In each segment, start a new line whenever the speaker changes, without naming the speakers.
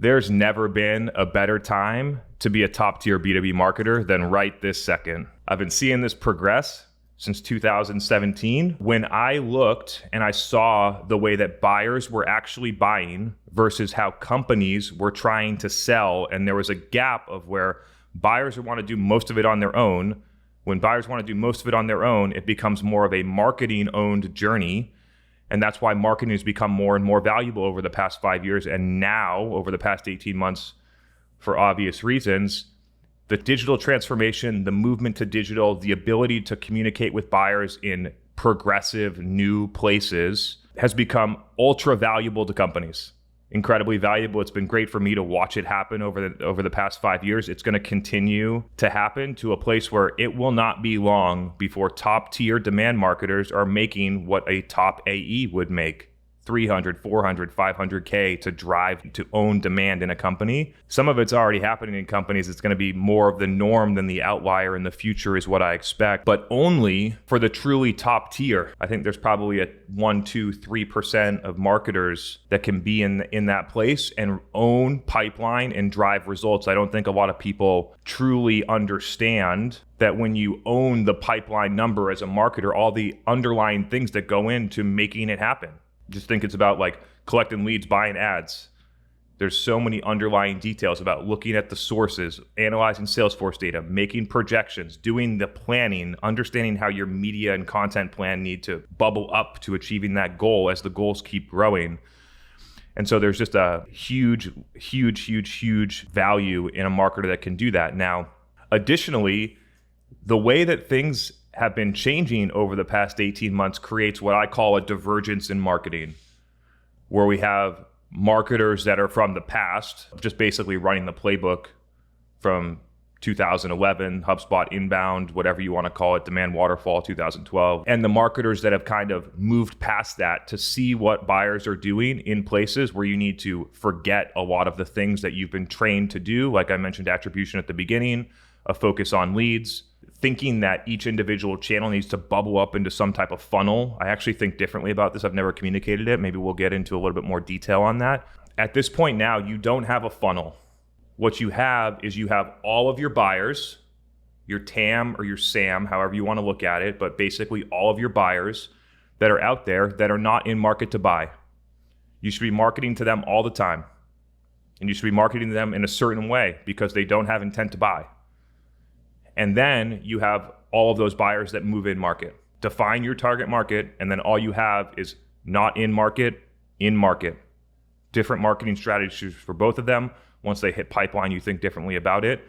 There's never been a better time to be a top tier B2B marketer than right this second. I've been seeing this progress since 2017. When I looked and I saw the way that buyers were actually buying versus how companies were trying to sell, and there was a gap of where buyers want to do most of it on their own. When buyers want to do most of it on their own, it becomes more of a marketing-owned journey. And that's why marketing has become more and more valuable over the past 5 years. And now, over the past 18 months, for obvious reasons, the digital transformation, the movement to digital, the ability to communicate with buyers in progressive new places has become ultra valuable to companies. Incredibly valuable. It's been great for me to watch it happen over the past 5 years. It's going to continue to happen to a place where it will not be long before top tier demand marketers are making what a top AE would make. 300, 400, 500K to drive to own demand in a company. Some of it's already happening in companies. It's going to be more of the norm than the outlier in the future is what I expect, but only for the truly top tier. I think there's probably a 1, 2, 3% of marketers that can be in that place and own pipeline and drive results. I don't think a lot of people truly understand that when you own the pipeline number as a marketer, all the underlying things that go into making it happen. Just think it's about like collecting leads, buying ads. There's so many underlying details about looking at the sources, analyzing Salesforce data, making projections, doing the planning, understanding how your media and content plan need to bubble up to achieving that goal as the goals keep growing. And so there's just a huge value in a marketer that can do that. Now, additionally, the way that things have been changing over the past 18 months creates what I call a divergence in marketing, where we have marketers that are from the past, just basically running the playbook from 2011, HubSpot inbound, whatever you want to call it, demand waterfall 2012, and the marketers that have kind of moved past that to see what buyers are doing in places where you need to forget a lot of the things that you've been trained to do. Like I mentioned, attribution at the beginning, a focus on leads, thinking that each individual channel needs to bubble up into some type of funnel. I actually think differently about this. I've never communicated it. Maybe we'll get into a little bit more detail on that. At this point now, you don't have a funnel. What you have is you have all of your buyers, your TAM or your SAM, however you want to look at it, but basically all of your buyers that are out there that are not in market to buy. You should be marketing to them all the time. And you should be marketing to them in a certain way because they don't have intent to buy. And then you have all of those buyers that move in market. Define your target market, and then all you have is not in market, in market. Different marketing strategies for both of them. Once they hit pipeline, you think differently about it.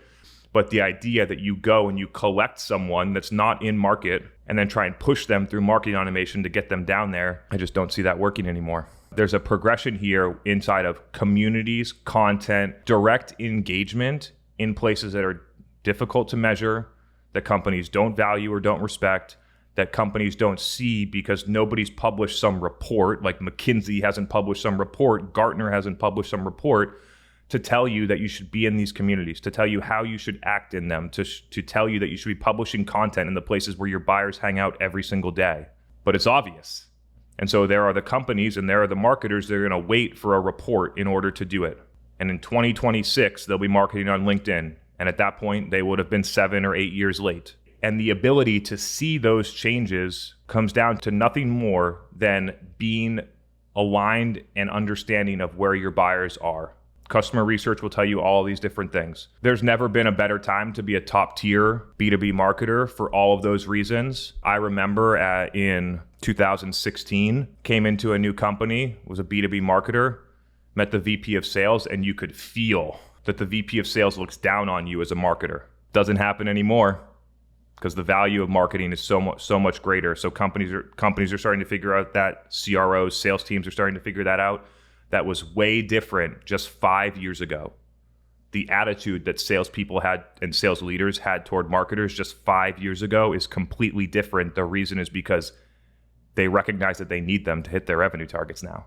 But the idea that you go and you collect someone that's not in market and then try and push them through marketing automation to get them down there, I just don't see that working anymore. There's a progression here inside of communities, content, direct engagement in places that are difficult to measure, that companies don't value or don't respect, that companies don't see because nobody's published some report, like McKinsey hasn't published some report, Gartner hasn't published some report to tell you that you should be in these communities, to tell you how you should act in them, to tell you that you should be publishing content in the places where your buyers hang out every single day. But it's obvious. And so there are the companies and there are the marketers that are going to wait for a report in order to do it. And in 2026, they'll be marketing on LinkedIn. And at that point, they would have been 7 or 8 years late. And the ability to see those changes comes down to nothing more than being aligned and understanding of where your buyers are. Customer research will tell you all these different things. There's never been a better time to be a top tier B2B marketer for all of those reasons. I remember in 2016, came into a new company, was a B2B marketer, met the VP of sales, and you could feel that the VP of sales looks down on you as a marketer. Doesn't happen anymore because the value of marketing is so much greater. So companies are starting to figure out that. CROs, sales teams are starting to figure that out. That was way different just 5 years ago. The attitude that salespeople had and sales leaders had toward marketers just 5 years ago is completely different. The reason is because they recognize that they need them to hit their revenue targets now.